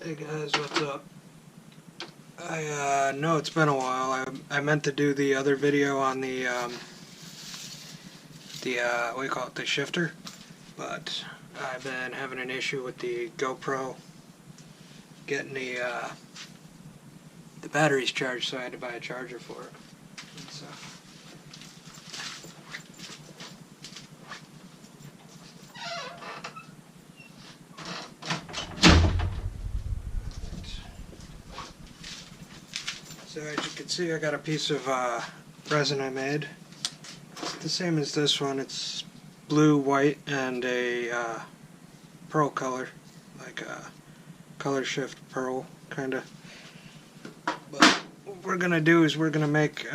Hey guys, what's up? I know it's been a while. I meant to do the other video on the what do you call it, the shifter, but I've been having an issue with the GoPro getting the batteries charged, so I had to buy a charger for it. So. So as you can see, I got a piece of resin I made. It's the same as this one. It's blue, white, and a pearl color, like a color shift pearl, kind of. But what we're gonna do is we're gonna make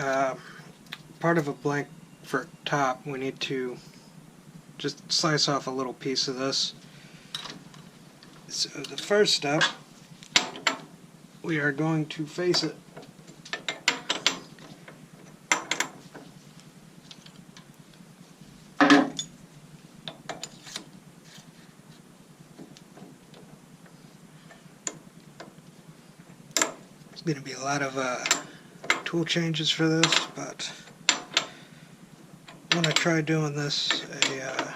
part of a blank for top. We need to just slice off a little piece of this. So the first step, we are going to face it. There's going to be a lot of tool changes for this, but I'm going to try doing this a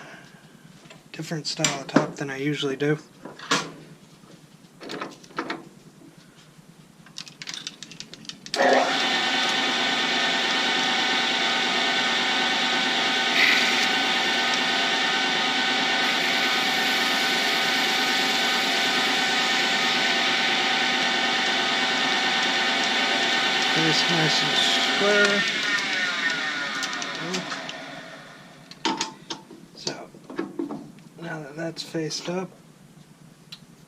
different style of top than I usually do. Face nice and square. So now that that's faced up,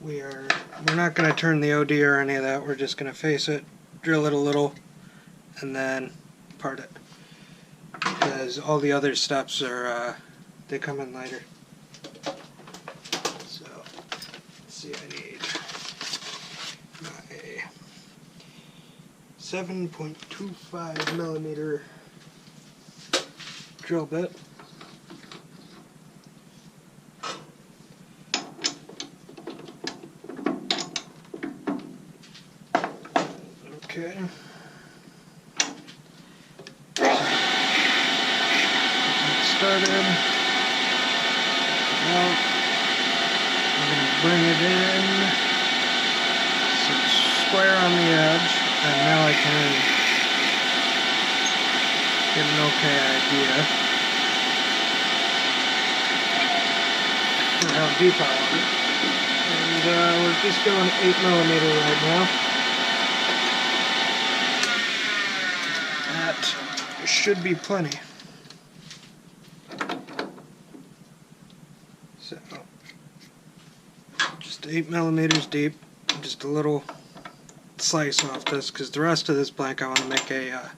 we're not going to turn the OD or any of that. We're just going to face it, drill it a little, and then part it. Because all the other steps are they come in lighter. So let's see, I need my 7.25 millimeter drill bit. Okay. Get started. Now I'm going to bring it in so it's square on the edge. And now I can get an okay idea for how deep I want it. And we're just going 8 millimeter right now. That should be plenty. So, just 8 millimeters deep, just a little slice off this, because the rest of this blank I want to make a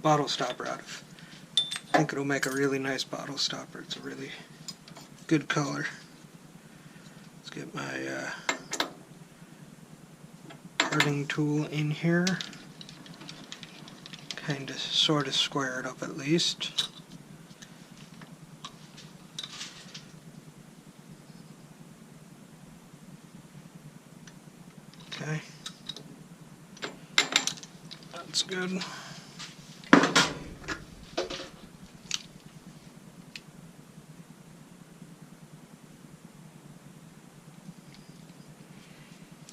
bottle stopper out of. I think it'll make a really nice bottle stopper. It's a really good color. Let's get my parting tool in here. Kind of sort of square it up at least. Okay. That's good.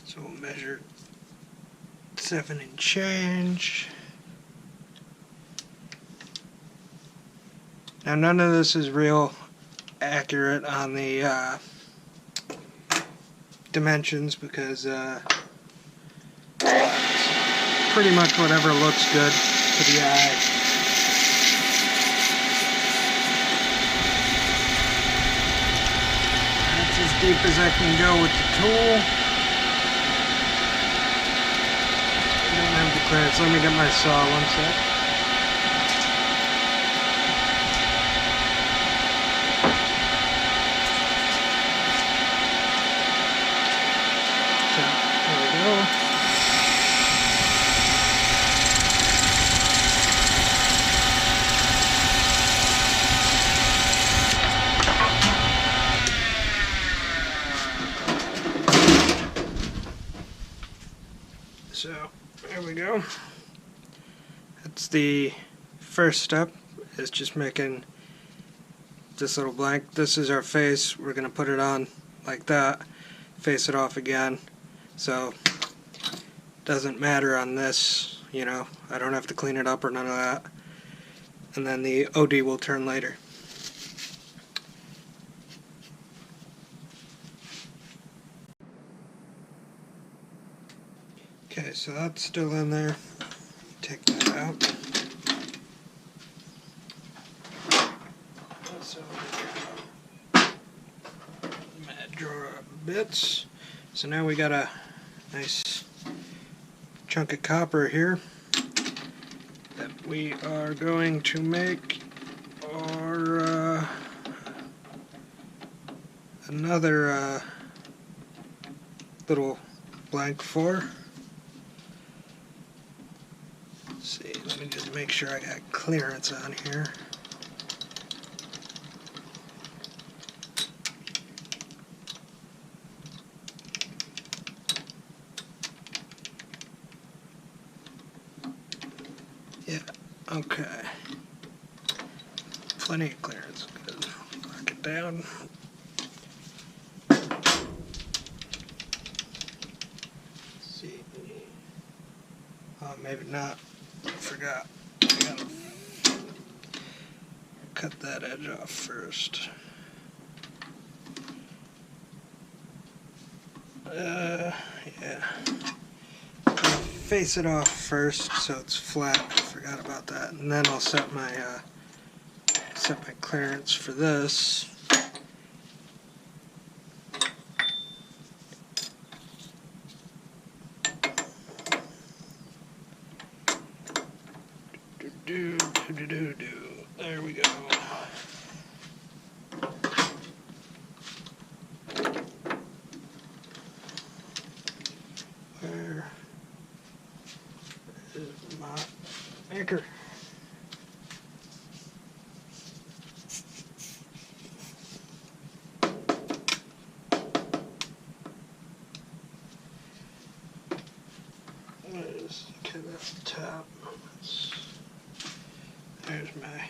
So we'll measure 7 and change. Now none of this is real accurate on the dimensions, because pretty much whatever looks good to the eye. That's as deep as I can go with the tool. I don't have the clearance. Let me get my saw one sec. So, there we go. So there we go. That's the first step, is just making this little blank. This is our face. We're going to put it on like that, face it off again. So doesn't matter on this, you know, I don't have to clean it up or none of that. And then the OD will turn later. Okay, so that's still in there. Take that out. So, mad drawer of bits. So now we got a nice chunk of copper here that we are going to make our another little blank for. Let's see, let me just make sure I got clearance on here. Yeah, okay. Plenty of clearance. Good. Lock it down. Let's see. Oh, maybe not. I forgot. I gotta cut that edge off first. Yeah. Face it off first so it's flat. I forgot about that. And then I'll set my clearance for this. There we go. Where is my anchor? Okay, that's the top. There's my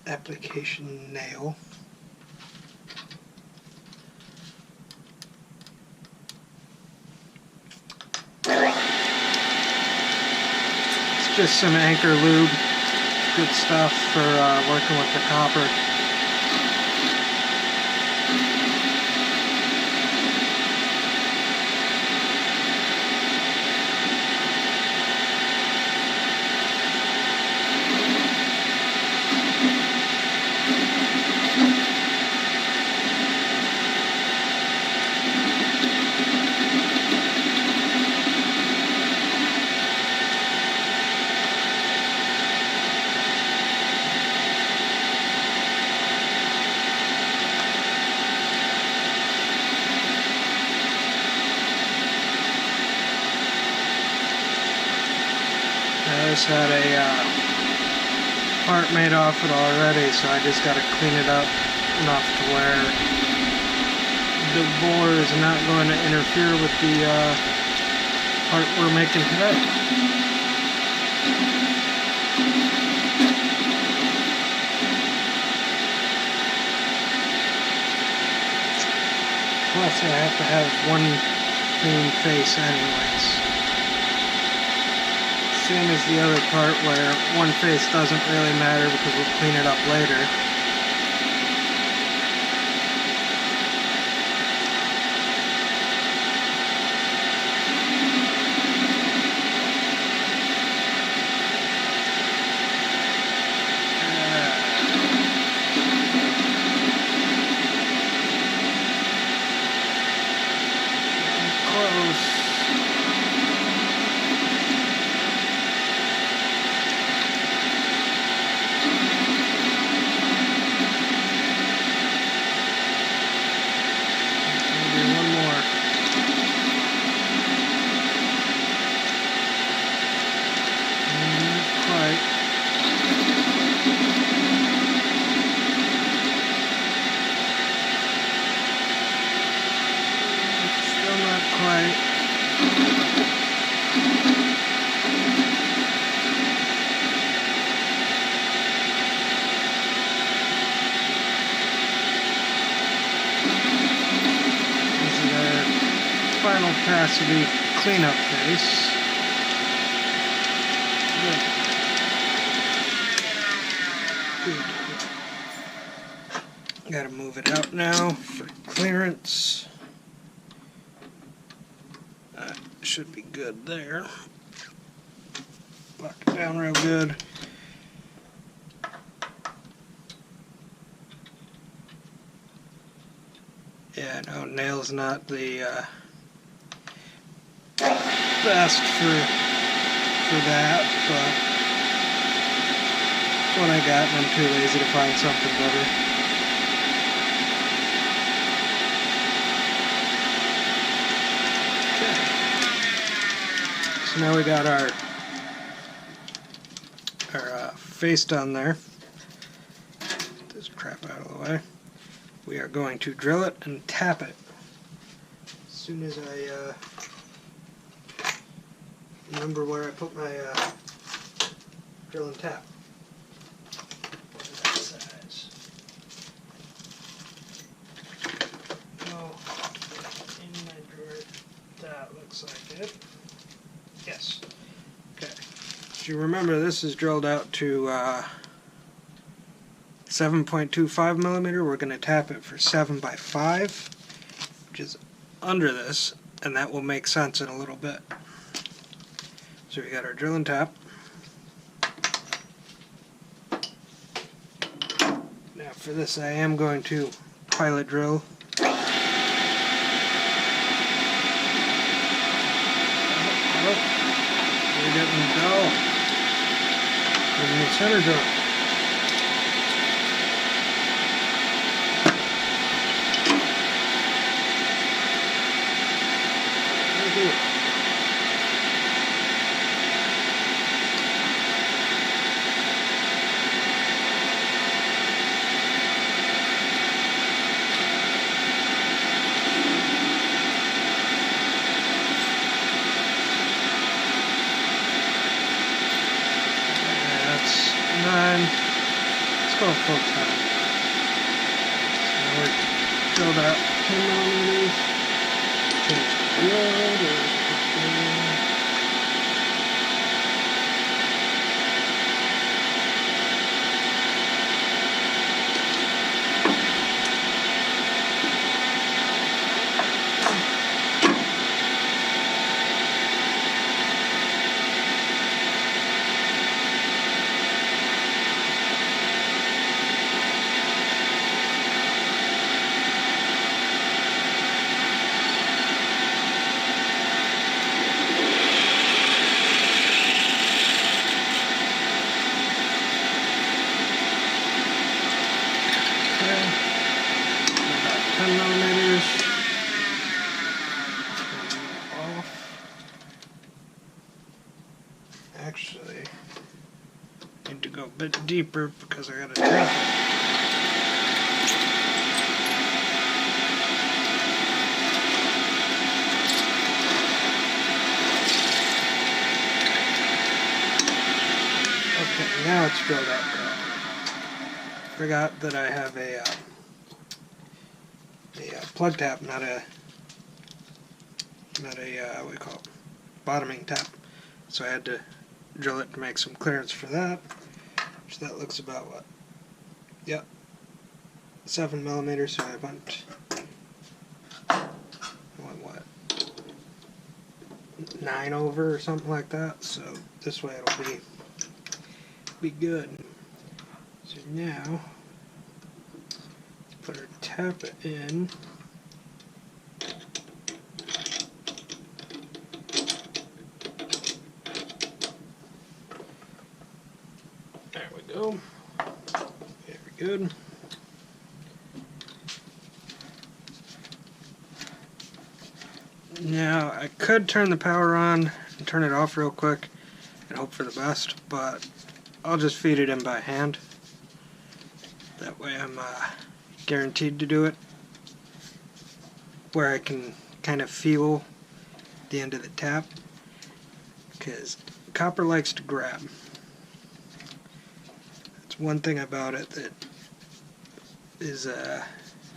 application nail. It's just some anchor lube. Good stuff for working with the copper. I just had a part made off it already, so I just got to clean it up enough to where the bore is not going to interfere with the part we're making today. Plus I have to have one clean face anyways. Same as the other part where one face doesn't really matter because we'll clean it up later. Close. Quite. final pass of the cleanup face. Gotta move it out now for clearance. That should be good there. Lock it down real good. Yeah, no, nail's not the best for that, but it's what I got, and I'm too lazy to find something better. Okay. So now we got our face done there. Get this crap out of the way. We are going to drill it and tap it. As soon as I remember where I put my drill and tap. That size. Oh, in my drawer. That looks like it. Yes. Okay. So you remember this is drilled out to 7.25 millimeter. We're going to tap it for 7 by 5, which is under this, and that will make sense in a little bit. So we got our drill and tap. Now for this I am going to pilot drill. We're getting dull. We're in the center drill. Let's go full time. So we're drilled out 10 millimeters. Change the drill. About 10 millimeters. Off. Actually, need to go a bit deeper because I gotta tap it. Okay, now it's drilled out correctly. Forgot that I have a plug tap, not a what do you call it, bottoming tap. So I had to drill it to make some clearance for that. Which that looks about what? Yep, 7 millimeters. So I went what? 9 over or something like that. So this way it'll be good. So now, put our tap it in. There we go. Very good. Now, I could turn the power on and turn it off real quick and hope for the best, but I'll just feed it in by hand. That way I'm guaranteed to do it, where I can kind of feel the end of the tap, because copper likes to grab. That's one thing about it that is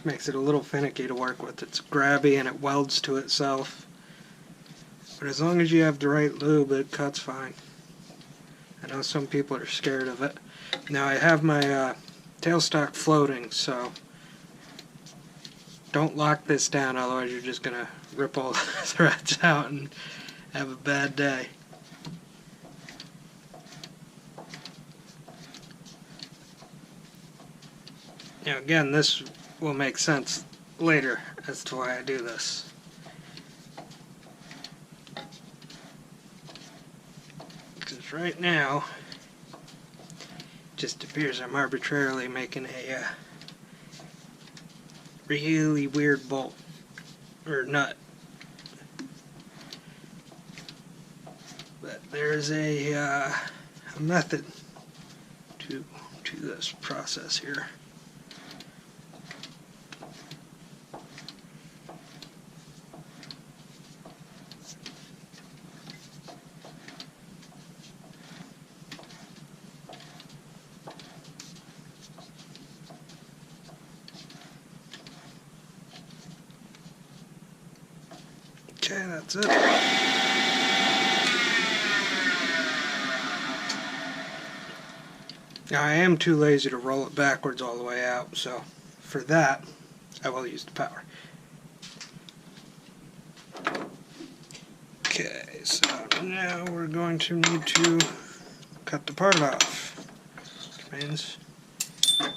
makes it a little finicky to work with. It's grabby and it welds to itself. But as long as you have the right lube, it cuts fine. I know some people are scared of it. Now I have my tailstock floating, so don't lock this down, otherwise you're just going to rip all the threads out and have a bad day. Now again, this will make sense later as to why I do this. Because right now, it just appears I'm arbitrarily making a really weird bolt, or nut. But there's a method to this process here. Okay, that's it. Now I am too lazy to roll it backwards all the way out, so for that I will use the power. Okay, so now we're going to need to cut the part off. Which means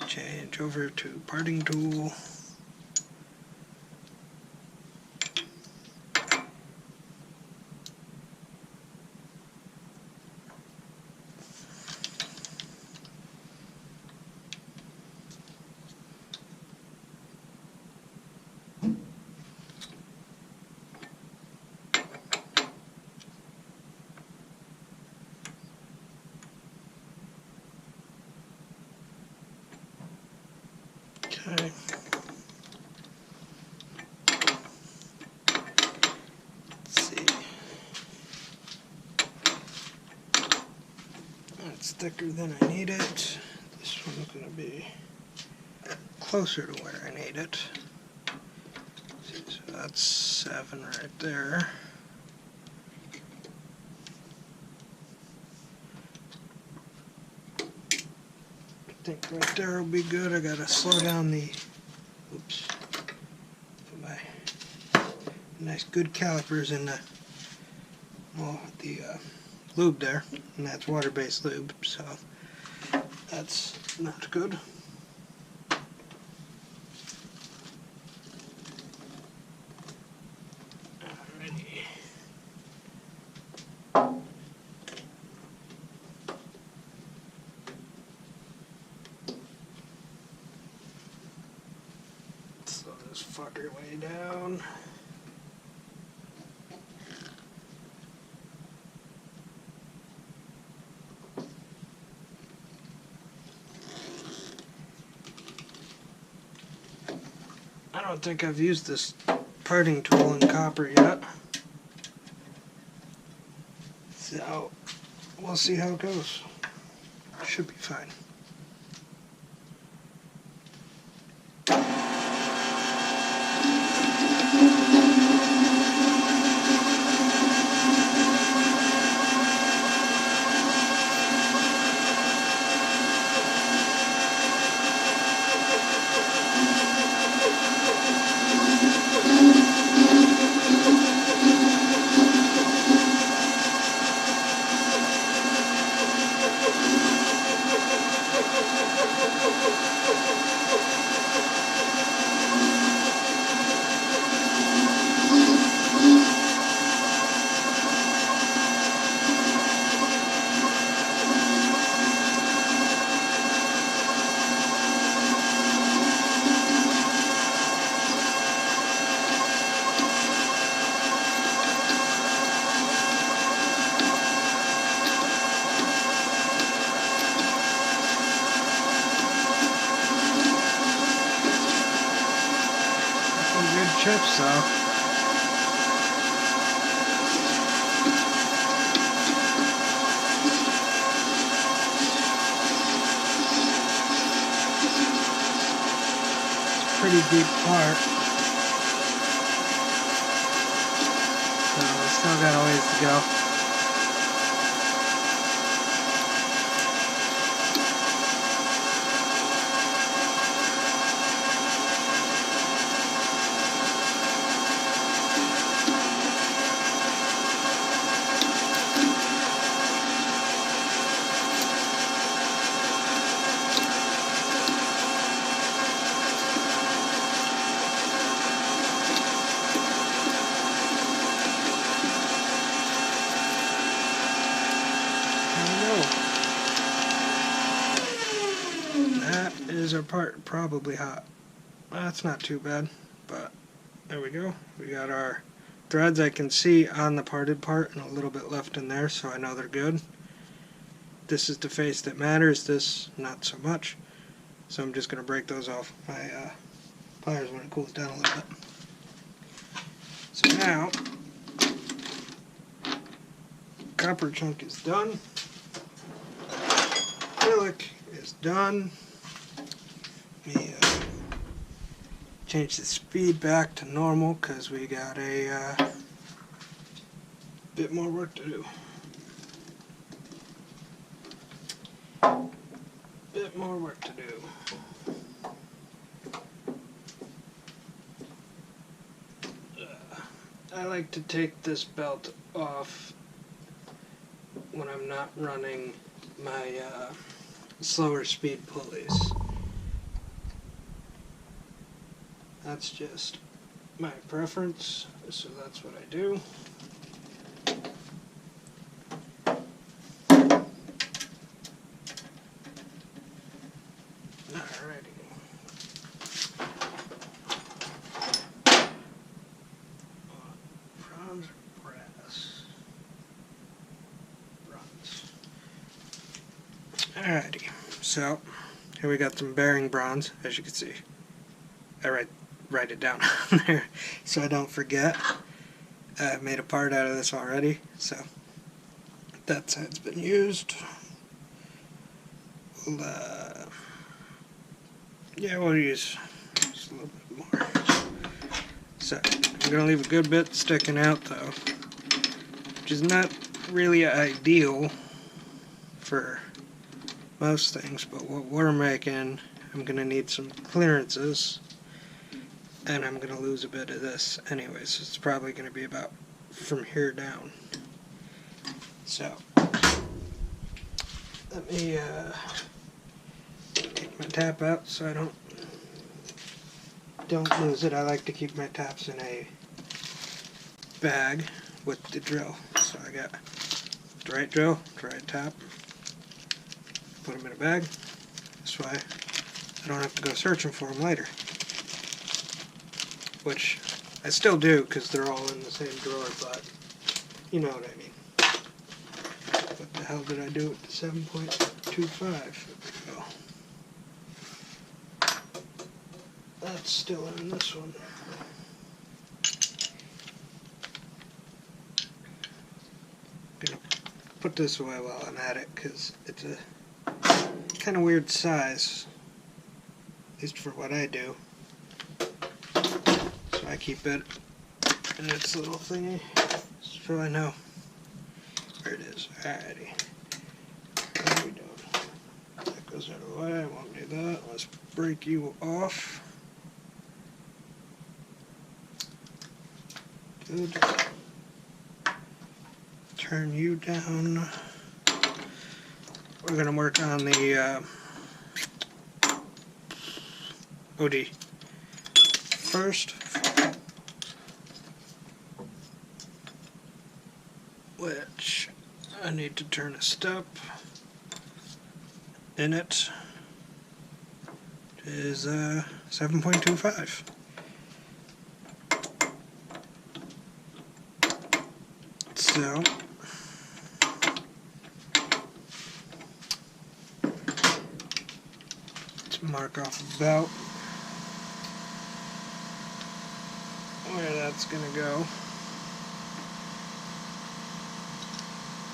change over to parting tool. Okay. Let's see. That's thicker than I need it. This one's going to be closer to where I need it. So that's 7 right there. I think right there will be good. I gotta slow down the, oops, put my nice good calipers in the, well, the lube there, and that's water-based lube, so that's not good. Alrighty. Slow this fucker way down. I don't think I've used this parting tool in copper yet, so we'll see how it goes. Should be fine. Chips though. Pretty deep part. So let's Still got a ways to go. That is our part, probably hot. That's not too bad, but there we go. We got our threads. I can see on the parted part and a little bit left in there, so I know they're good. This is the face that matters, this not so much. So I'm just going to break those off my pliers when it cools down a little bit. So now, copper chunk is done. Acrylic is done. Let me change the speed back to normal because we got a bit more work to do. Bit more work to do. I like to take this belt off when I'm not running my slower speed pulleys. That's just my preference, so that's what I do. Alrighty. Bronze or brass? Bronze. Alrighty, so here we got some bearing bronze, as you can see. I write it down on there so I don't forget. I've made a part out of this already, so that side's been used. We'll use just a little bit more. So I'm going to leave a good bit sticking out though, which is not really ideal for most things, but what we're making, I'm going to need some clearances, and I'm going to lose a bit of this anyways, so it's probably going to be about from here down. So let me take my tap out so I don't lose it. I like to keep my taps in a bag with the drill. So I got the right drill, the right tap, put them in a bag. This way I don't have to go searching for them later. Which I still do because they're all in the same drawer, but you know what I mean. What the hell did I do with the 7.25? There we go. That's still in this one. I'm gonna put this away while I'm at it because it's a kind of weird size, at least for what I do. So I keep it in its little thingy so I know where it is. Alrighty. What are we doing? That goes out of the way. I won't do that. Let's break you off. Good. Turn you down. We're going to work on the OD first, which I need to turn a step in it. It is 7.25. So let's mark off about where that's gonna go.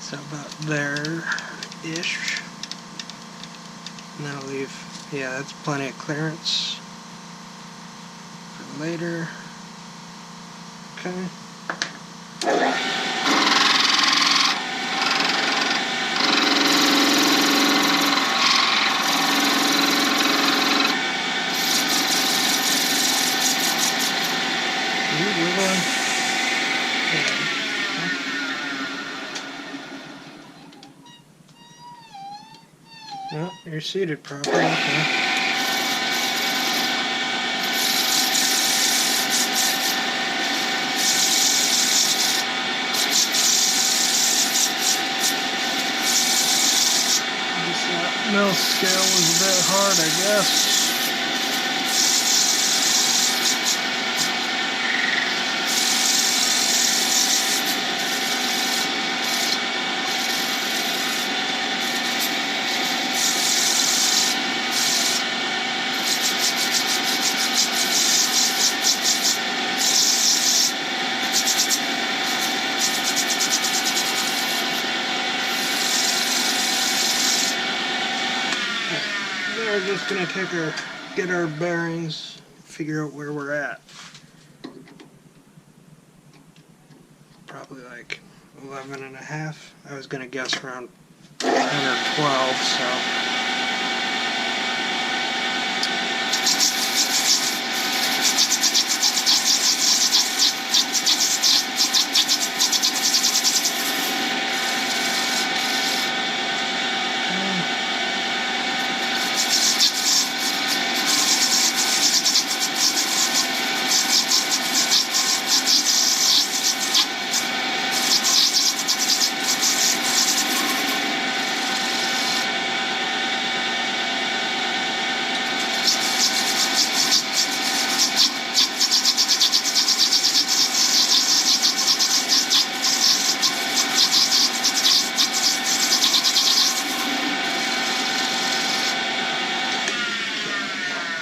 So about there-ish. And that'll leave, yeah, that's plenty of clearance for later. Okay. No, you're seated properly. Okay. Mill scale was a bit hard, I guess. We're just gonna get our bearings, figure out where we're at. Probably like 11 and a half. I was gonna guess around 10 or 12, so.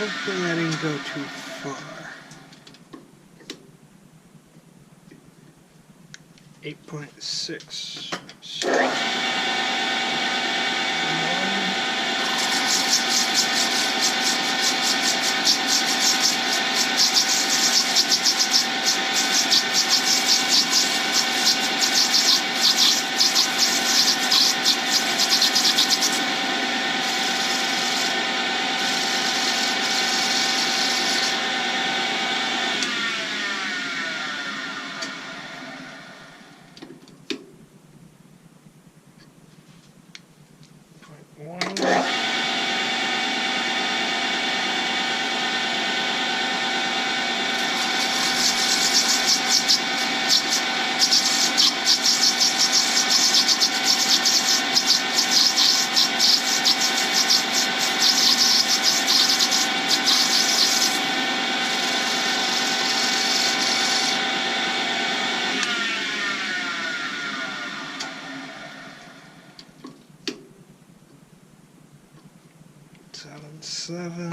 Hopefully I didn't go too far. 8.6. Seven.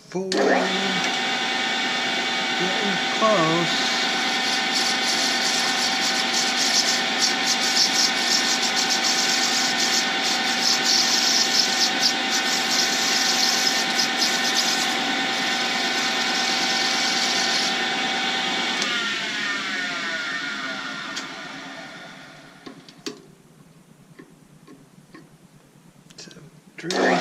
Four. Getting close. Drill.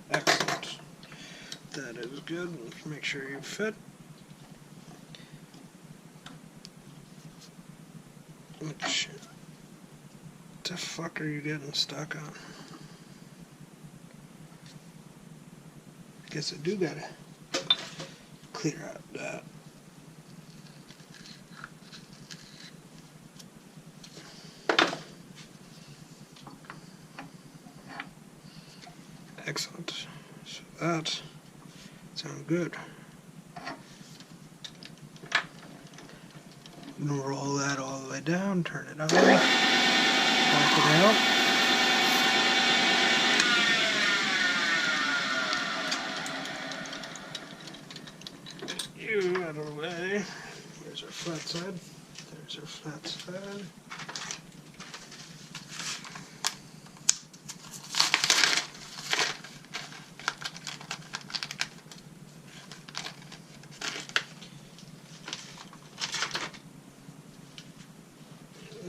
Excellent. That is good. Make sure you fit. Which the fuck are you getting stuck on? Guess I do gotta clear out that. Excellent. So that sounds good. I'm going to roll that all the way down, turn it on, back it out. You out of the way. There's our flat side. There's our flat side.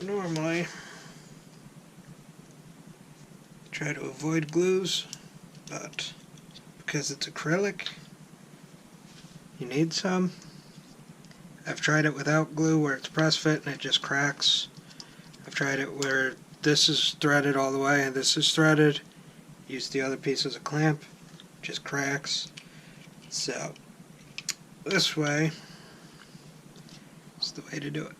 Normally, try to avoid glues, but because it's acrylic, you need some. I've tried it without glue where it's press fit and it just cracks. I've tried it where this is threaded all the way and this is threaded. Use the other piece as a clamp, just cracks. So this way is the way to do it.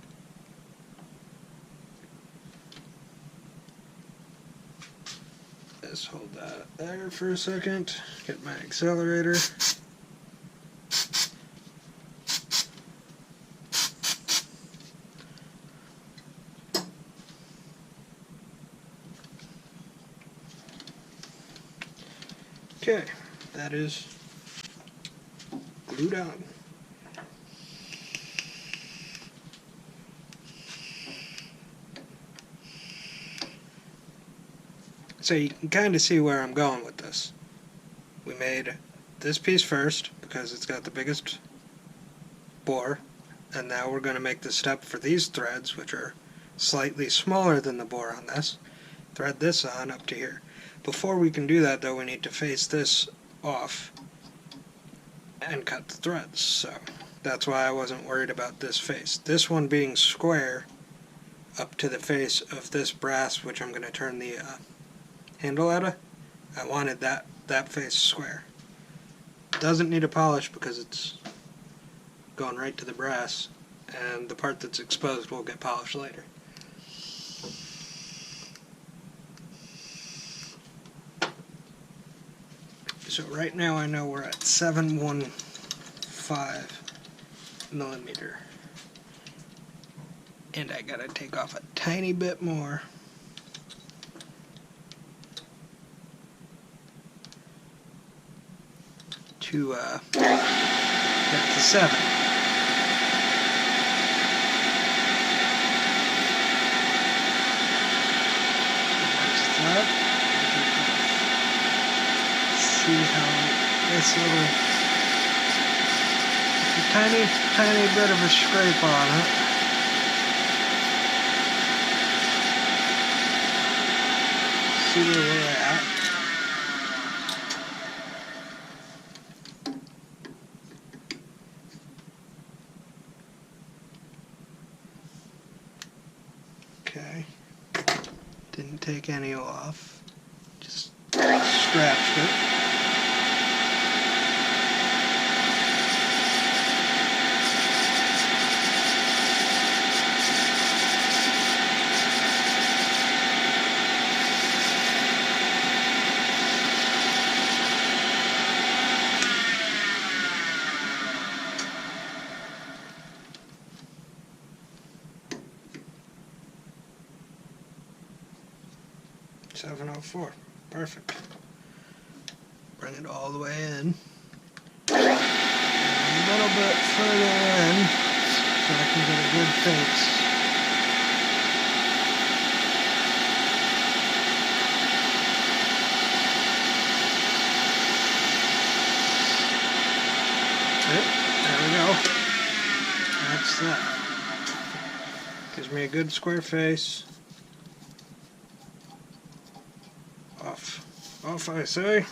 Just hold that there for a second, get my accelerator. Okay, that is glued on. So you can kind of see where I'm going with this. We made this piece first because it's got the biggest bore, and now we're going to make the step for these threads, which are slightly smaller than the bore on this. Thread this on up to here. Before we can do that though, we need to face this off and cut the threads. So that's why I wasn't worried about this face. This one being square up to the face of this brass, which I'm going to turn the handle out of, I wanted that face square. Doesn't need a polish because it's going right to the brass, and the part that's exposed will get polished later. So right now I know we're at 715 millimeter, and I gotta take off a tiny bit more to get to 7. See how this little tiny bit of a scrape on it. See where we're at. Okay, didn't take any off, just scratched it. .704, perfect. Bring it all the way in. A little bit further in so I can get a good face. There we go. That's that. Gives me a good square face. Off I say.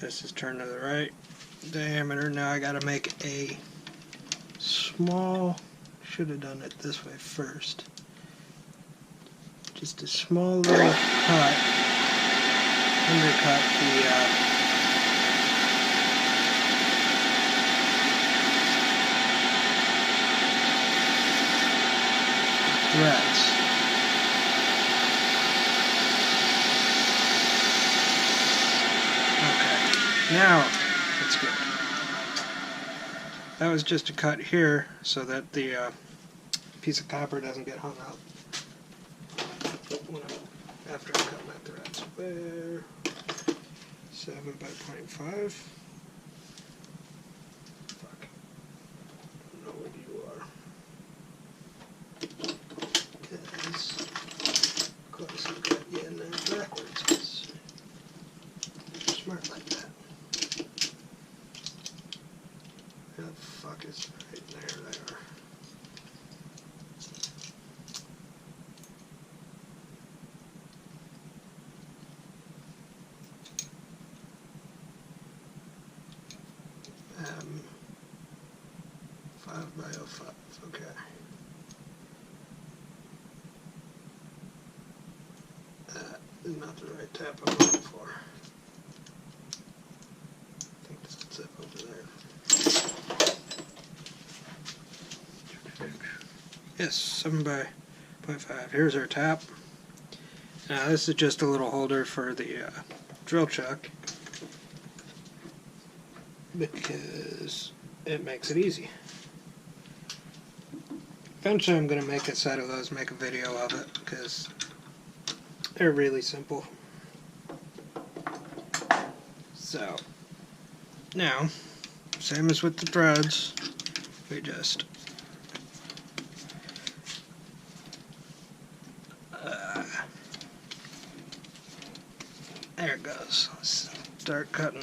This is turned to the right diameter. Now I gotta make a small, should have done it this way first. Just a small little cut, undercut the threads. Now it's good. That was just a cut here so that the piece of copper doesn't get hung up after I cut my threads. There, 7 by 0.5. Fuck. I don't know where you are. Because, of course, I cut you in there backwards. Because you're smart like that. Where the fuck is right there? They are. Um, 5 by 05, okay. That is not the right tab I'm looking for. I think this is it over there. Yes, 7 by 0.5. Here's our tap. Now this is just a little holder for the drill chuck, because it makes it easy. Eventually I'm going to make a set of those, make a video of it, because they're really simple. So, now, same as with the threads, we just there it goes. Let's start cutting.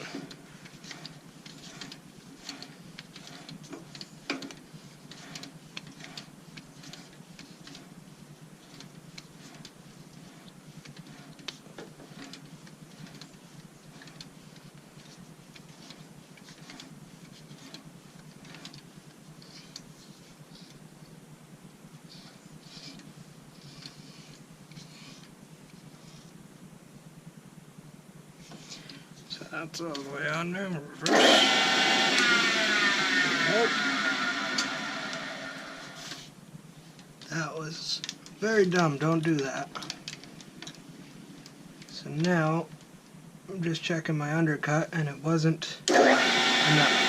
That's all the way on there. Reverse. Nope. That was very dumb. Don't do that. So now I'm just checking my undercut, and it wasn't enough.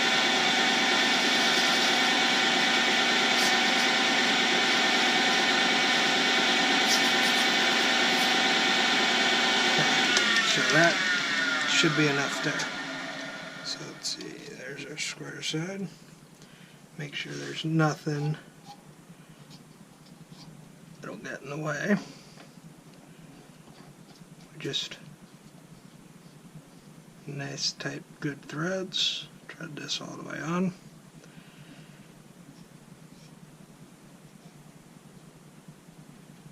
So that should be enough there. So let's see, there's our square side. Make sure there's nothing that'll get in the way. Just nice tight good threads. Thread this all the way on.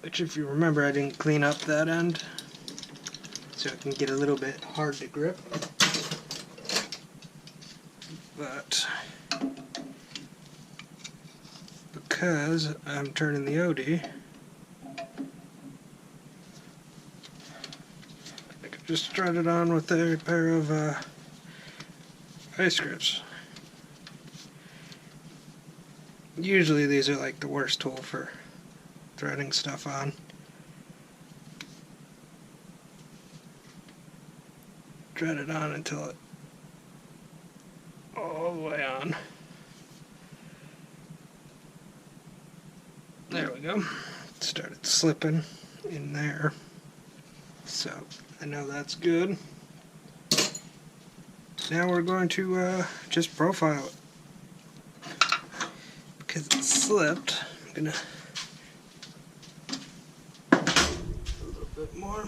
Which, if you remember, I didn't clean up that end, so it can get a little bit hard to grip. But because I'm turning the OD, I can just thread it on with a pair of ice grips. Usually these are like the worst tool for threading stuff on. Thread it on until it all the way on. There we go. It started slipping in there. So I know that's good. Now we're going to just profile it. Because it slipped, I'm gonna a little bit more.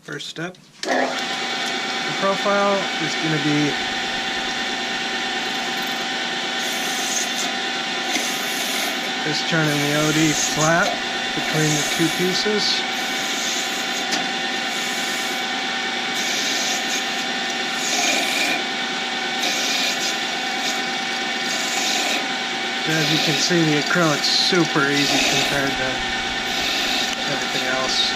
First step, the profile is going to be just turning the OD flat between the two pieces. As you can see, the acrylic's super easy compared to everything else.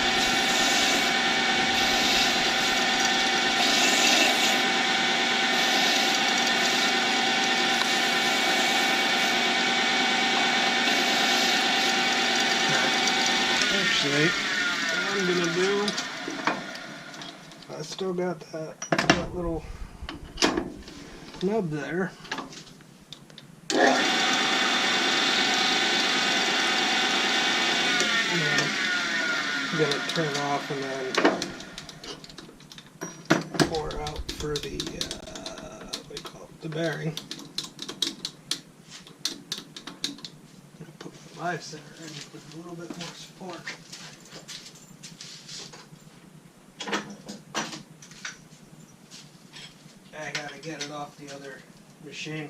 I still got that little nub there. I'm going to turn off and then pour out for the, what do you call it, the bearing. I'm going to put my live center in with a little bit more support. I gotta get it off the other machine.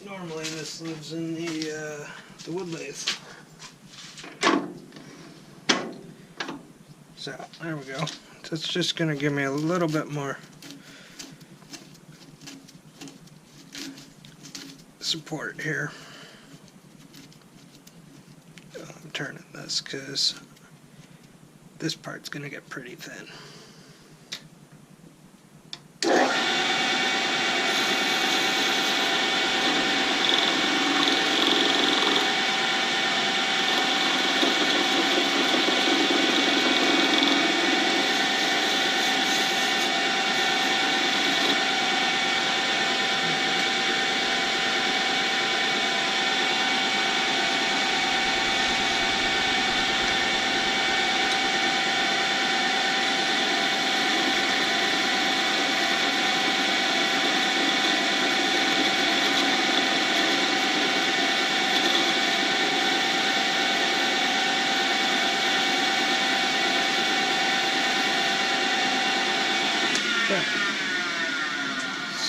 Normally this lives in the wood lathe. So there we go. So it's just gonna give me a little bit more support here. I'm turning this because this part's gonna get pretty thin.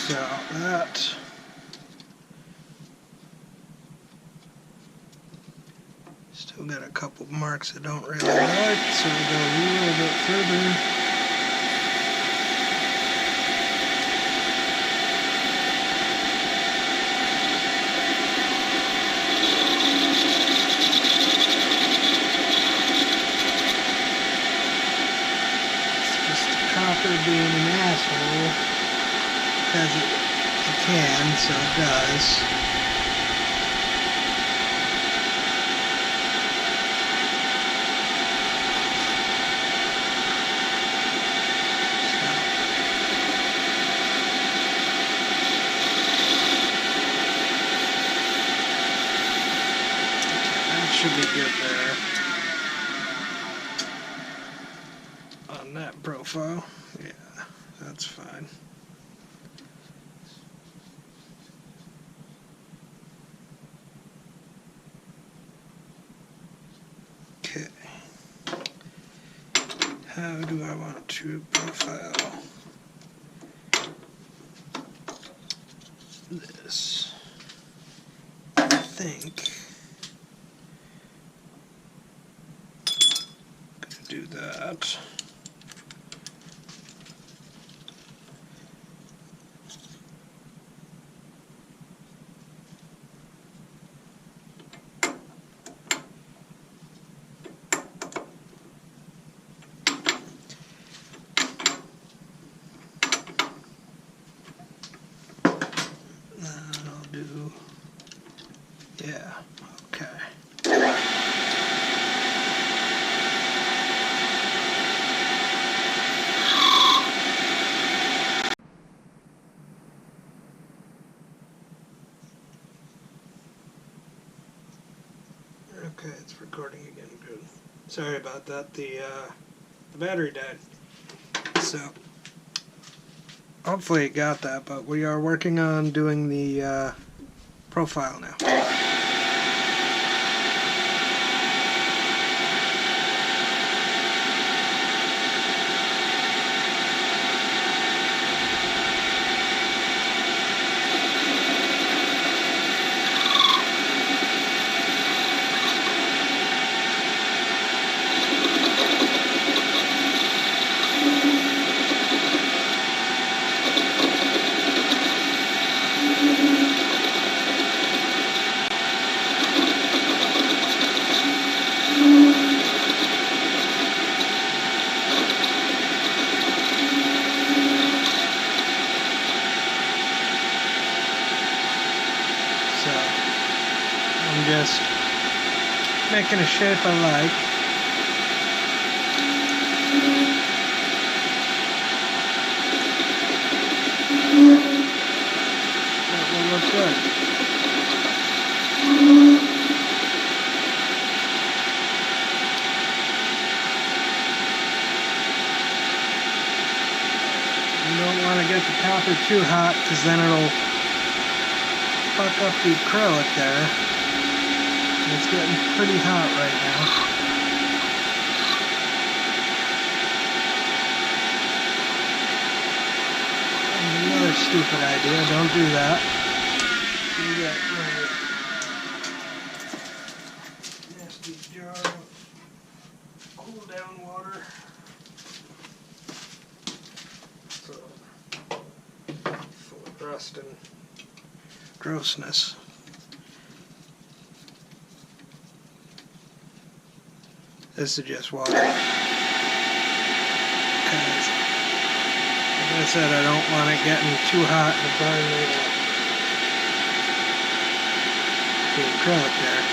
So that still got a couple marks I don't really like, so we'll go a little bit further. It's just copper being an asshole. Because it can, so it does. That should be good there. On that profile, yeah, that's fine. Okay, how do I want to profile this? I think I'm going to do that. Yeah, okay. Okay, it's recording again, good. Sorry about that, the battery died. So, hopefully it got that, but we are working on doing the profile now. So I'm just making a shape I like. That will look good. You don't want to get the copper too hot because then it'll fuck up the acrylic there. It's getting pretty hot right now. Another stupid idea, don't do that. You got my nasty jar of cool down water. So, full of rust and grossness. This is just water. Because, like I said, I don't want it getting too hot to burn the acrylic there.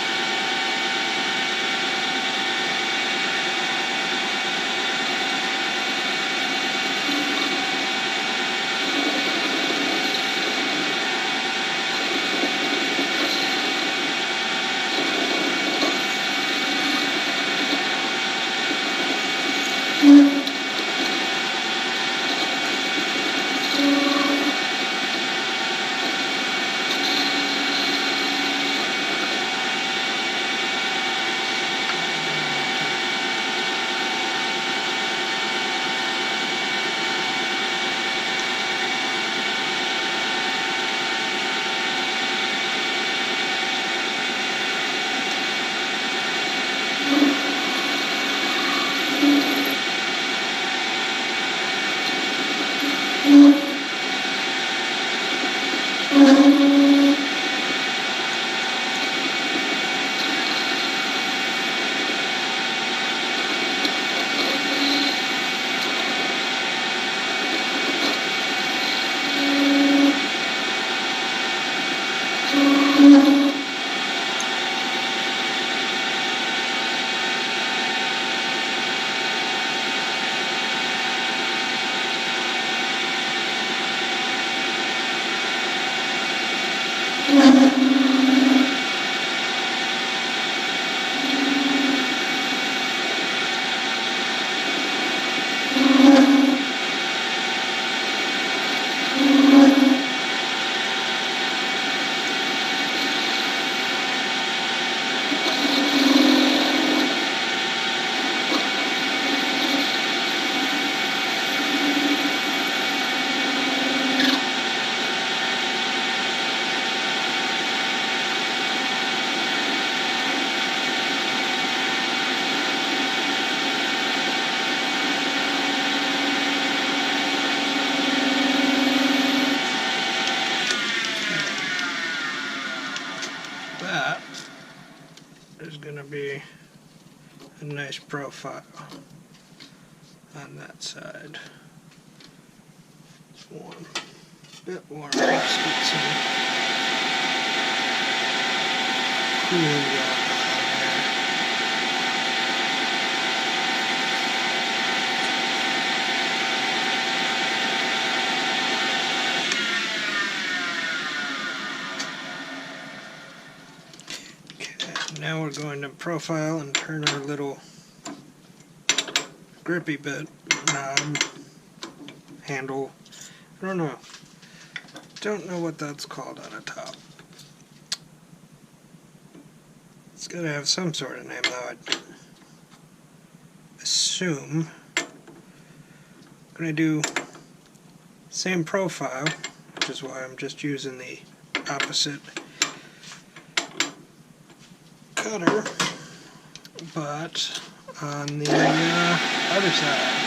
That is going to be a nice profile on that side. It's warm, a bit warm. Let's get some cooling going on there. Now we're going to profile and turn our little grippy bit knob handle. I don't know what that's called on the top. It's gotta have some sort of name though, I'd assume. I'm gonna do same profile, which is why I'm just using the opposite cutter, but on the other side.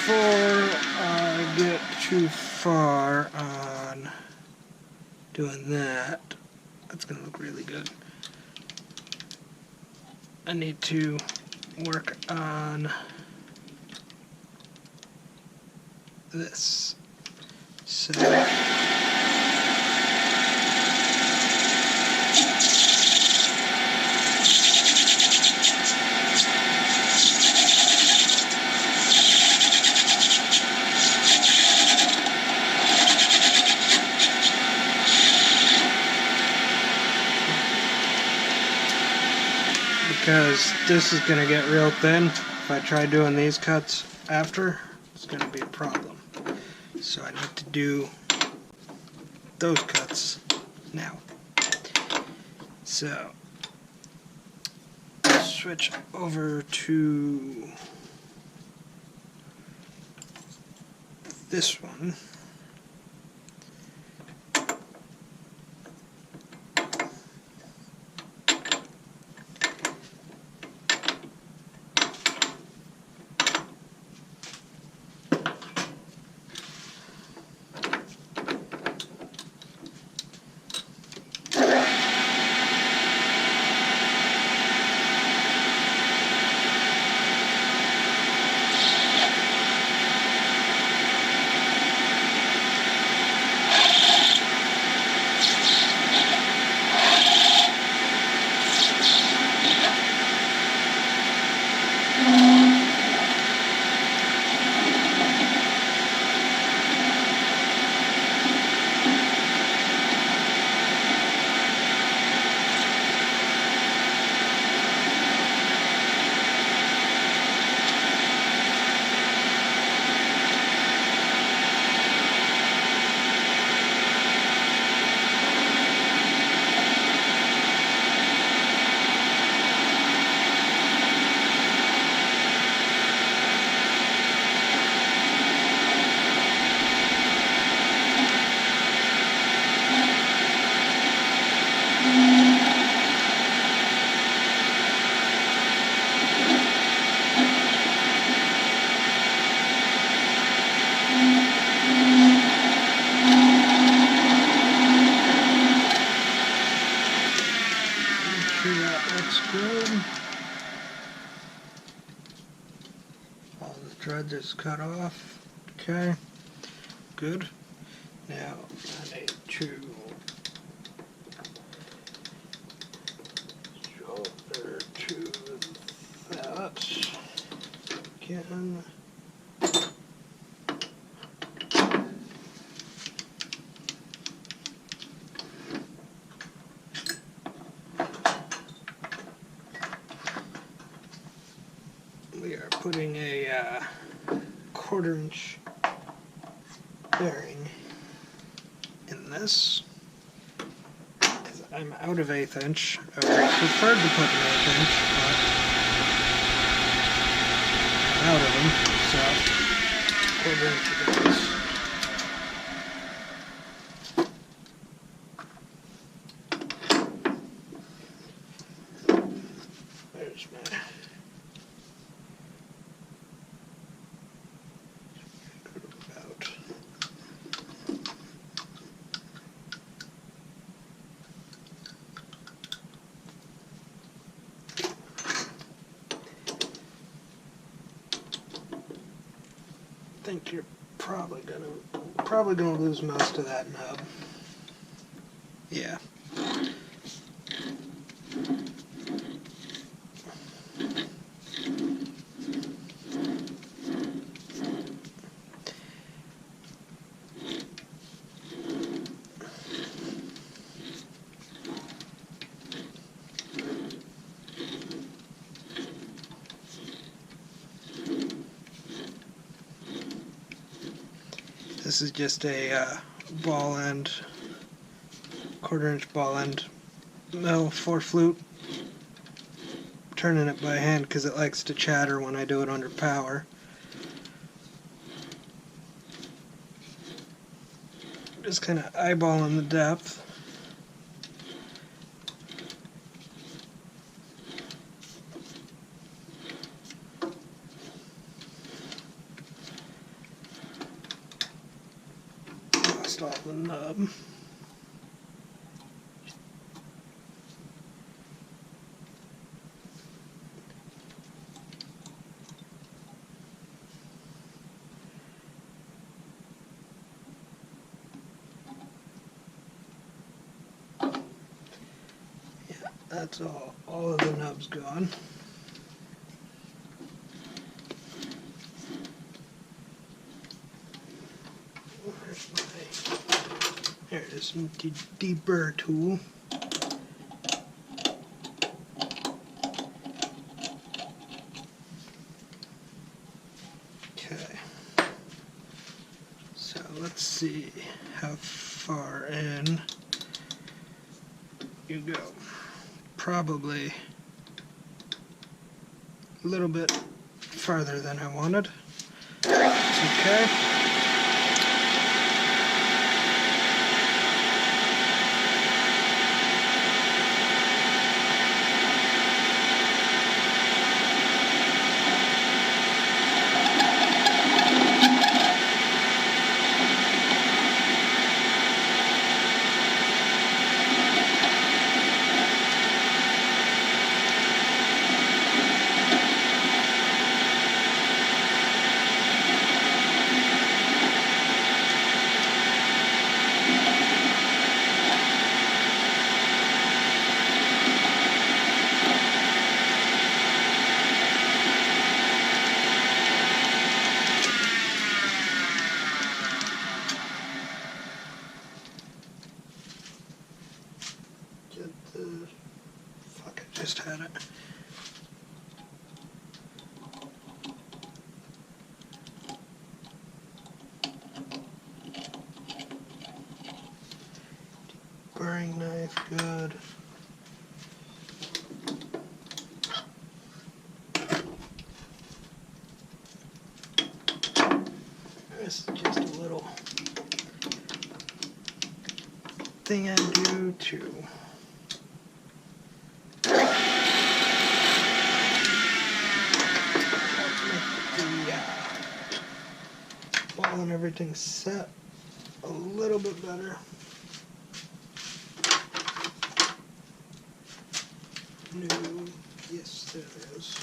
before I get too far on doing that, that's going to look really good. I need to work on this. So because this is going to get real thin. If I try doing these cuts after, it's going to be a problem. So I need to do those cuts now. So switch over to this one. Good. All the threads is cut off. Okay, good. Now I need to shoulder to that again. We are putting a 1/4 inch bearing in this. I'm out of 1/8 inch. I would prefer to put an 1/8 inch, but I'm out of them, so 1/4 inch it is. There's my about. I think you're probably gonna lose most of that nub. Yeah. This is just a ball end, 1/4 inch ball end mill 4 flute. Turning it by hand because it likes to chatter when I do it under power. Just kind of eyeballing the depth. install the nub. Yeah, that's all of the nubs gone. There it is, deburr tool. Okay, so let's see how far in you go. Probably a little bit farther than I wanted. It's okay. Fuck, I just had it. Burring knife, good. This is just a little thing I do to ball and everything set a little bit better. No, yes, there it is.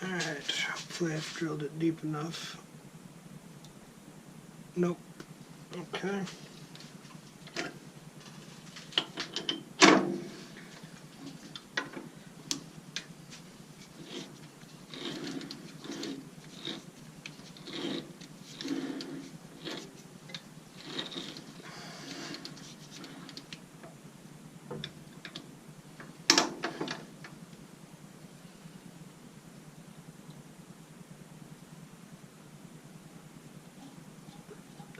Alright, hopefully I've drilled it deep enough. Nope. Okay.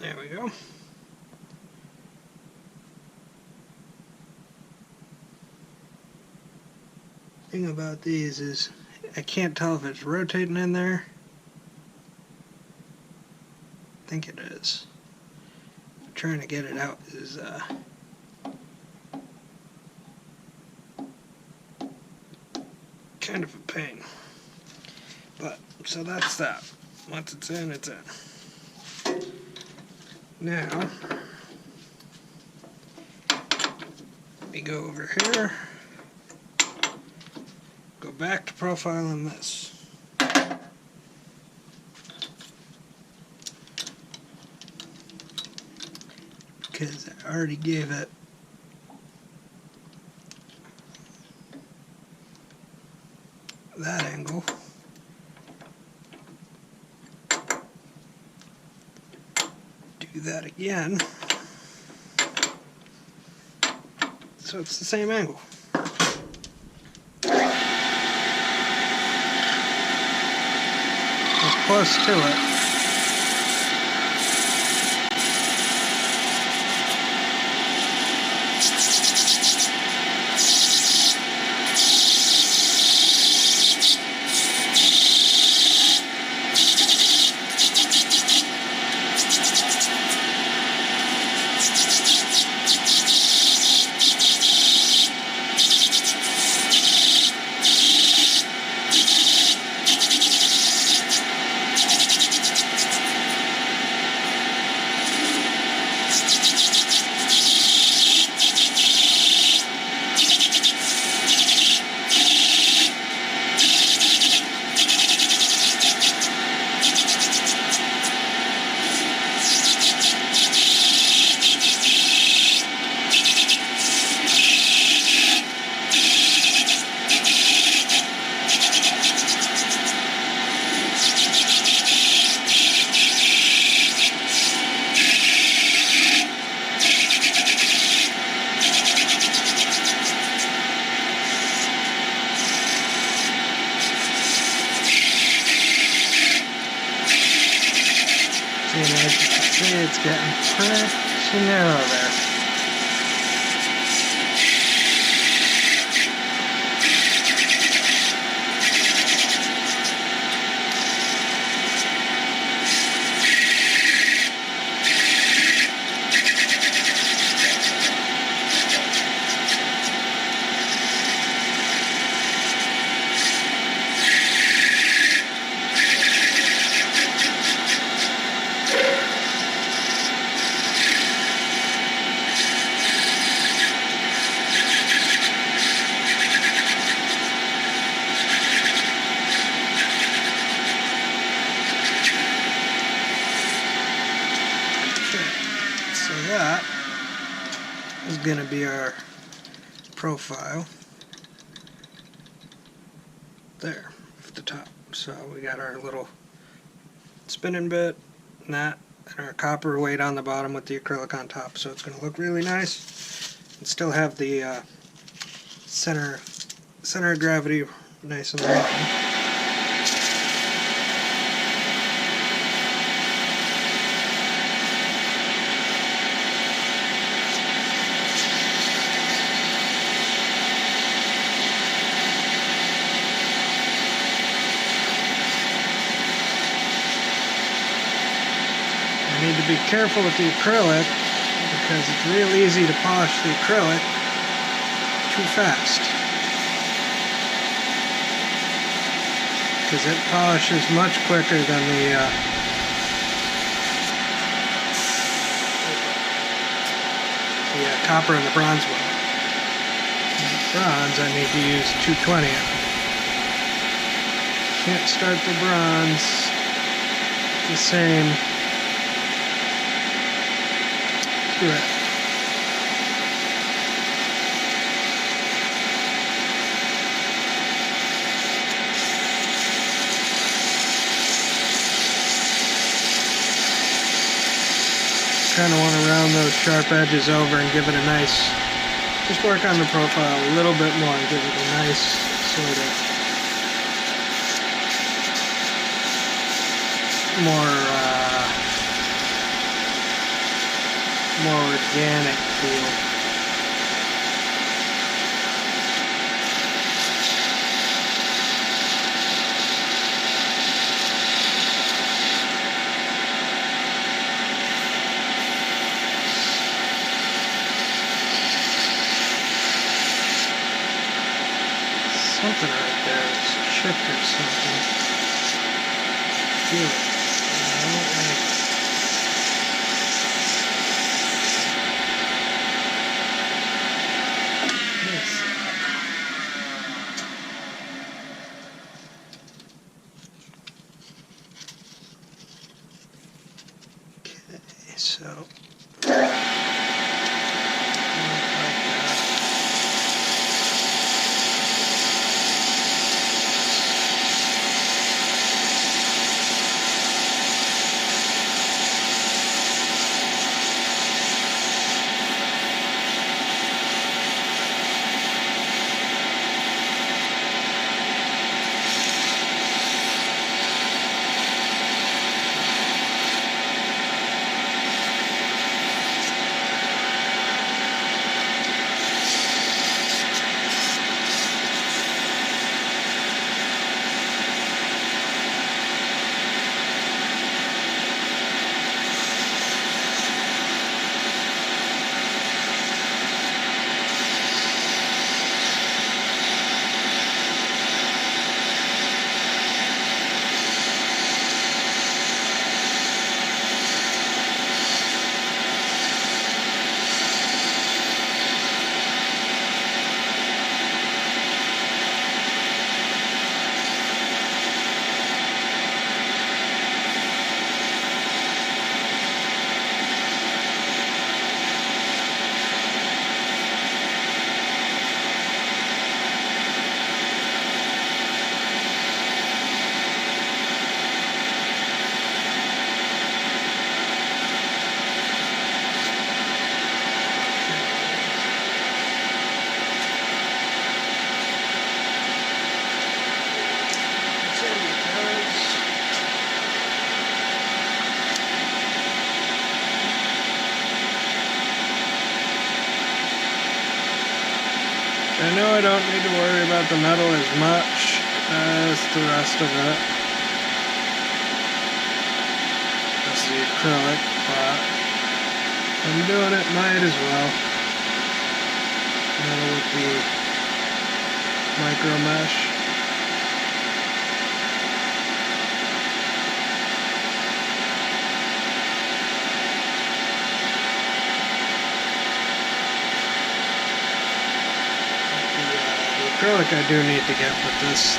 There we go. Thing about these is I can't tell if it's rotating in there. I think it is. Trying to get it out is kind of a pain. But so that's that. Once it's in, it's in. Now, we go over here, go back to profiling this. Because I already gave it that angle. Do that again. So it's the same angle. It's close to it. it's getting pretty narrow there. So that is going to be our profile there at the top. So we got our little spinning bit and that, and our copper weight on the bottom with the acrylic on top. So it's going to look really nice and still have the center of gravity nice and long. I need to be careful with the acrylic because it's real easy to polish the acrylic too fast. Because it polishes much quicker than the copper and the bronze will. And the bronze I need to use 220. Can't start the bronze the same. Do it. Kind of want to round those sharp edges over and give it a nice, just work on the profile a little bit more and give it a nice sort of more organic feel. Something right there is chipped or something. Feel it. Okay, so. I know I don't need to worry about the metal as much as the rest of it. This is the acrylic, but I'm doing it, might as well. Metal with the micro mesh. Acrylic I do need to get with this.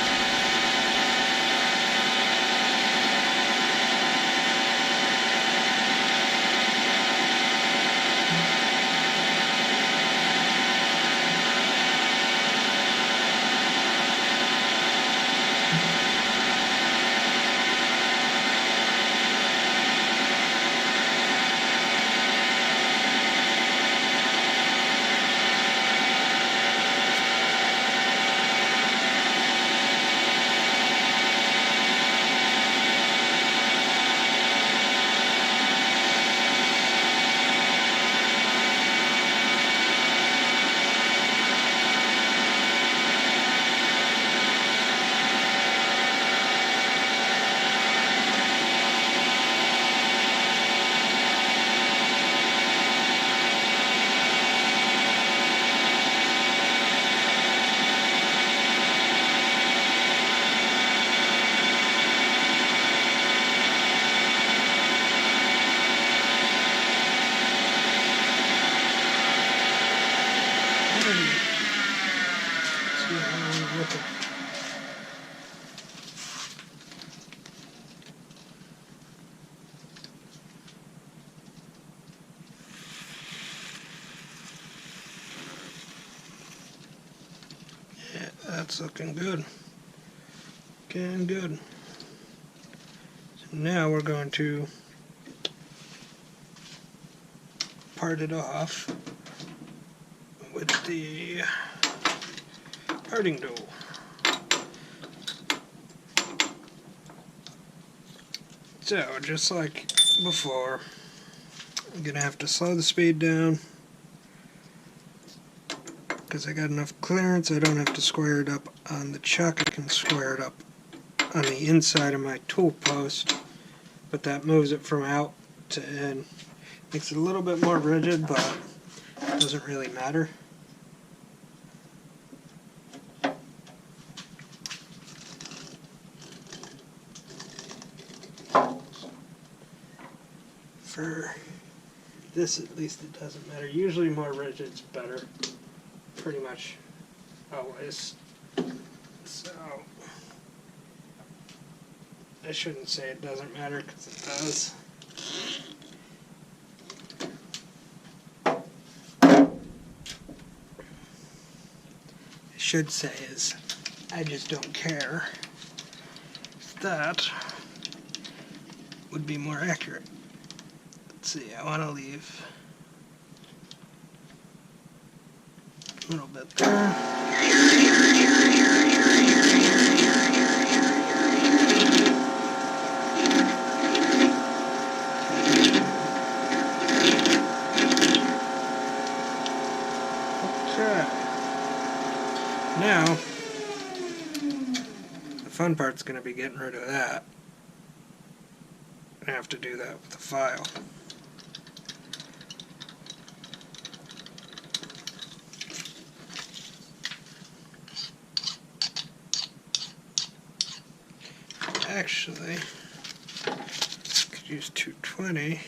Yeah, that's looking good. Looking good. So now we're going to part it off with the parting tool. So, just like before, I'm going to have to slow the speed down because I got enough clearance. I don't have to square it up on the chuck. I can square it up on the inside of my tool post, but that moves it from out to in. Makes it a little bit more rigid, but it doesn't really matter. For this, at least, it doesn't matter. Usually more rigid's better, pretty much always. So I shouldn't say it doesn't matter, because it does. I should say is I just don't care. That would be more accurate. Let's see, I want to leave a little bit there. Okay. Now, the fun part's going to be getting rid of that. I have to do that with the file. Actually, could use 220.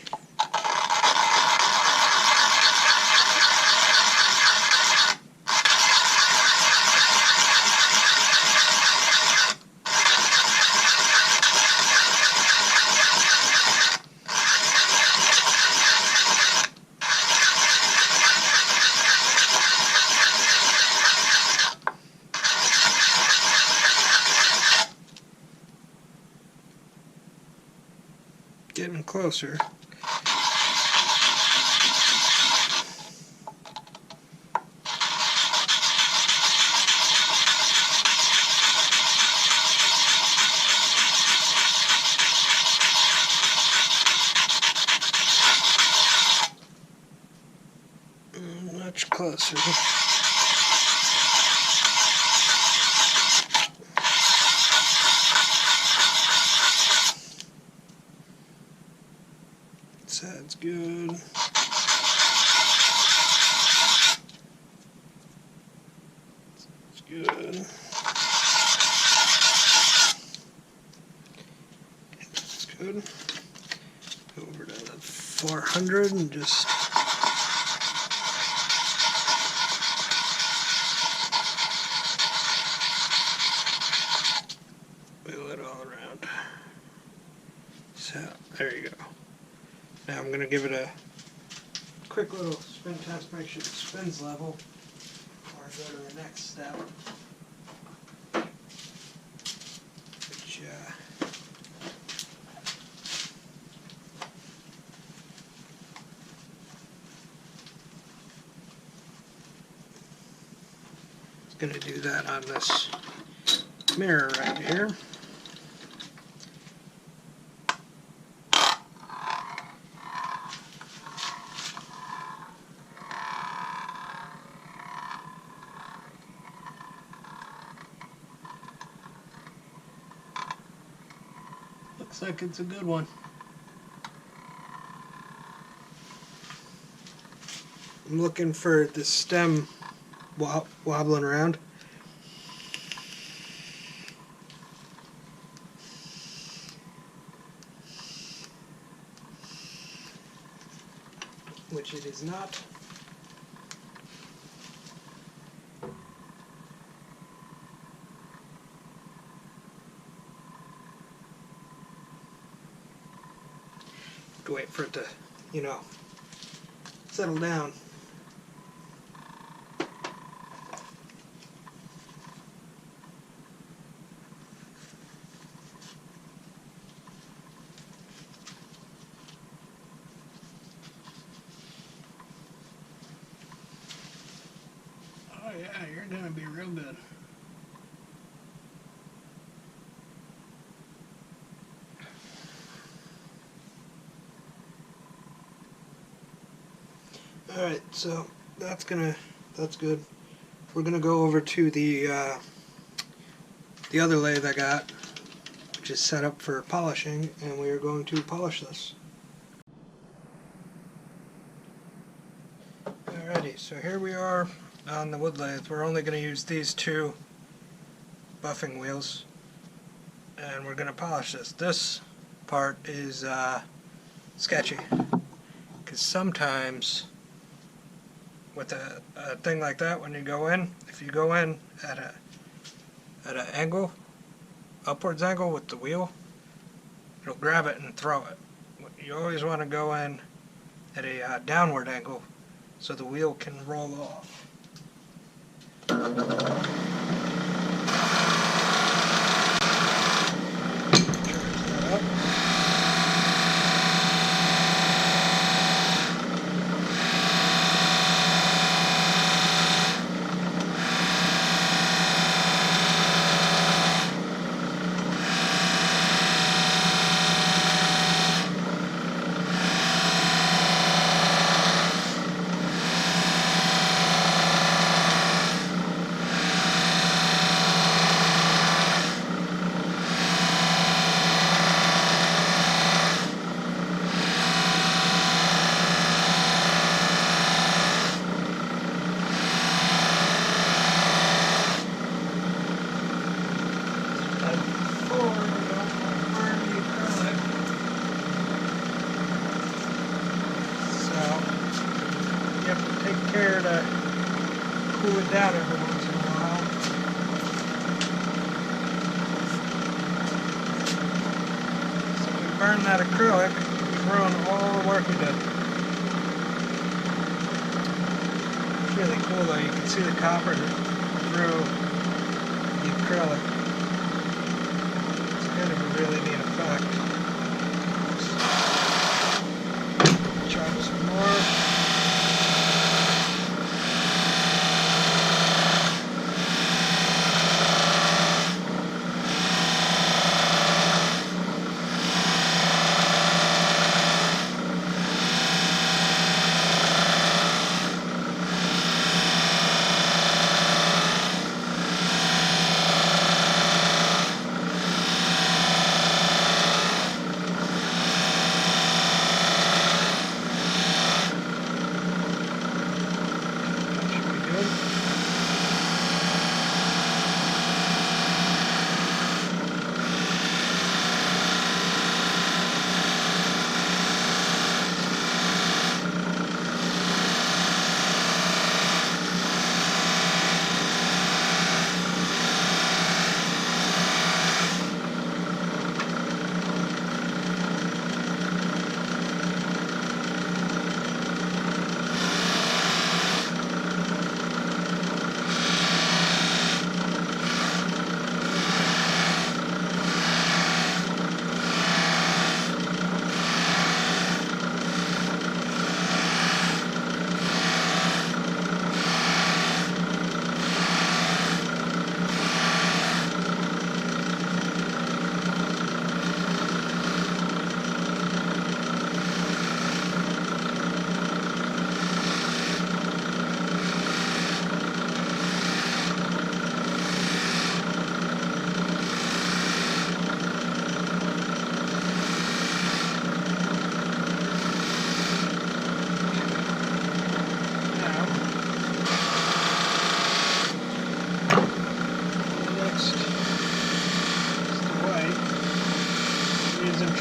Getting closer. Much closer. good. That's good. Go over to the 400 and just wheel it all around. So, there you go. Now I'm going to give it a quick little spin test, make sure it spins level before I go to the next step. Which, going to do that on this mirror right here. Looks like it's a good one. I'm looking for the stem wobbling around. Which it is not. Have to wait for it to, settle down. Oh yeah, you're gonna be real good. Alright, so that's good. We're gonna go over to the other lathe I got, which is set up for polishing, and we are going to polish this. Alrighty, so here we are on the wood lathe. We're only going to use these two buffing wheels, and we're going to polish this. This part is sketchy, because sometimes with a thing like that, when you go in, if you go in at an angle, upwards angle with the wheel, it'll grab it and throw it. You always want to go in at a downward angle so the wheel can roll off. Charge that up. Care to cool it down every once in a while. So we burn that acrylic, we ruin all the work we did. It's really cool though, you can see the copper through the acrylic. It's kind of a really neat effect. Try some more.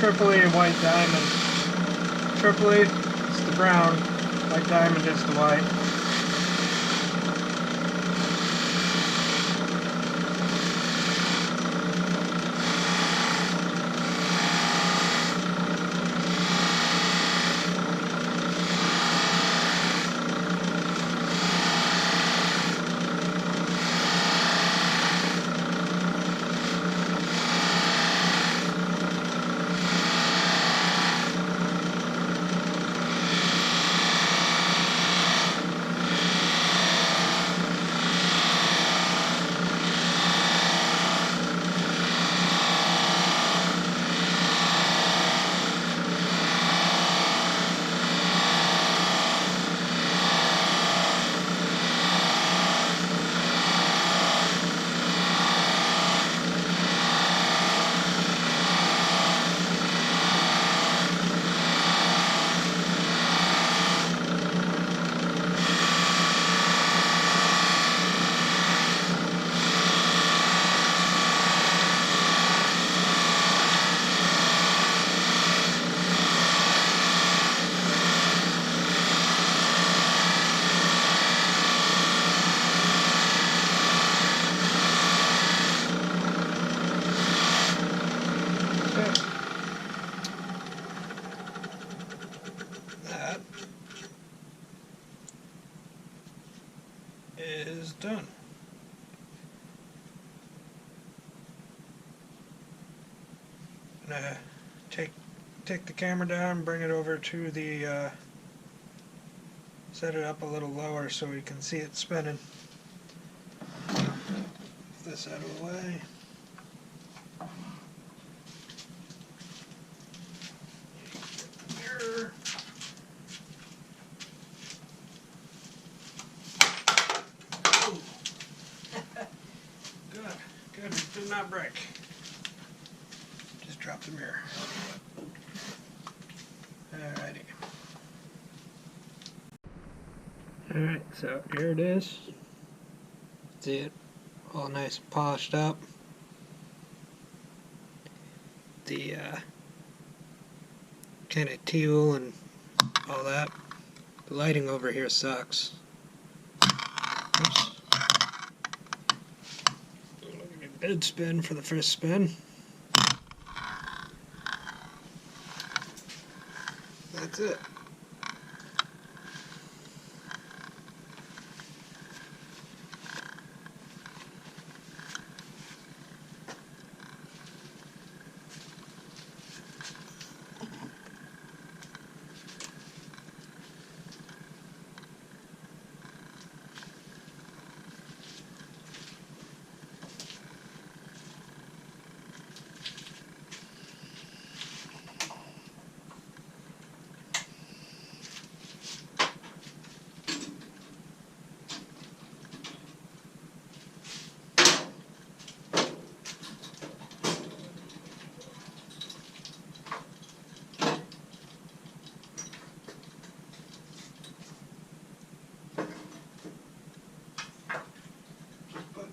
Tripoli and white diamond. Tripoli is the brown, white diamond is the white. That is done. I'm gonna take the camera down, bring it over to the set it up a little lower so we can see it spinning. Move this out of the way. Mirror. Good, it did not break. Just drop the mirror. Alrighty. Alright, so here it is. See it? All nice and polished up. The kind of teal and all that. The lighting over here sucks. Oops. Dead spin for the first spin. That's it.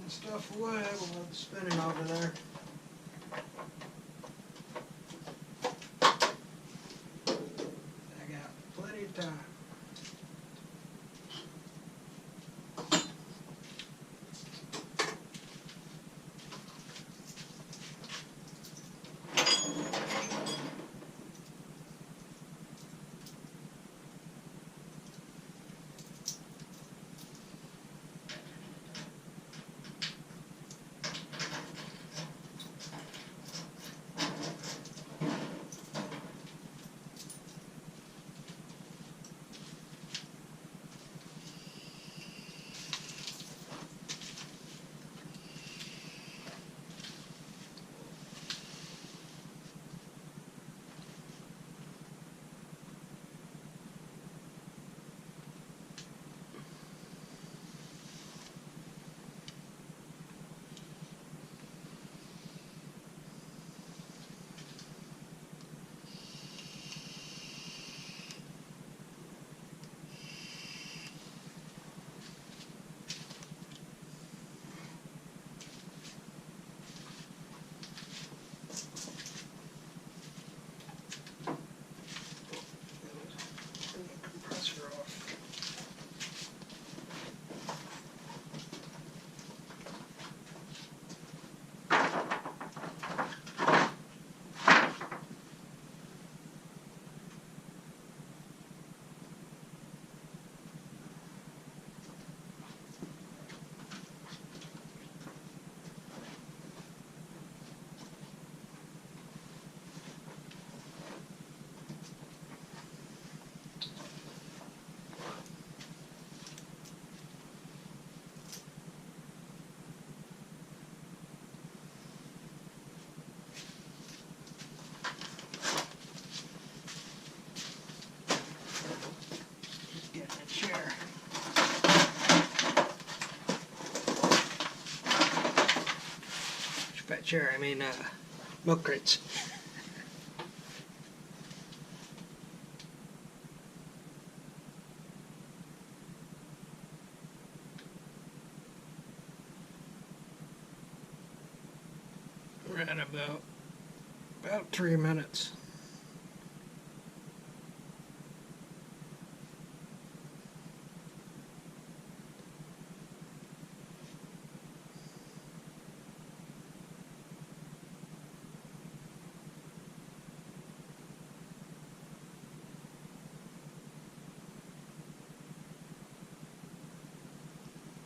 Stuff away while it's spinning over there. I got plenty of time. sure, I mean milk crates. We're at about 3 minutes.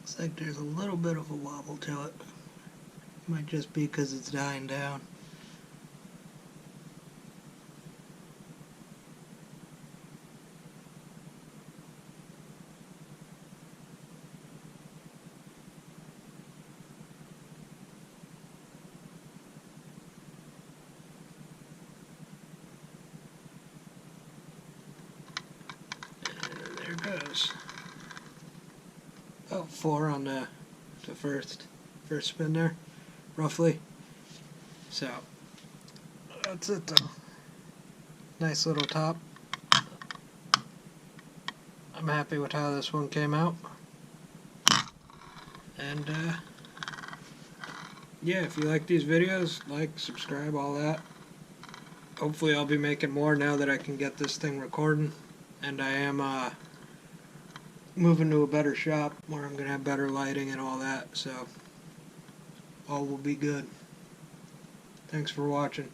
Looks like there's a little bit of a wobble to it. Might just be because it's dying down. And there it goes. About 4 on the first spin there, roughly. So that's it though. Nice little top. I'm happy with how this one came out. And yeah, if you like these videos, like, subscribe, all that. Hopefully I'll be making more now that I can get this thing recording. And I am moving to a better shop where I'm going to have better lighting and all that, so all will be good. Thanks for watching.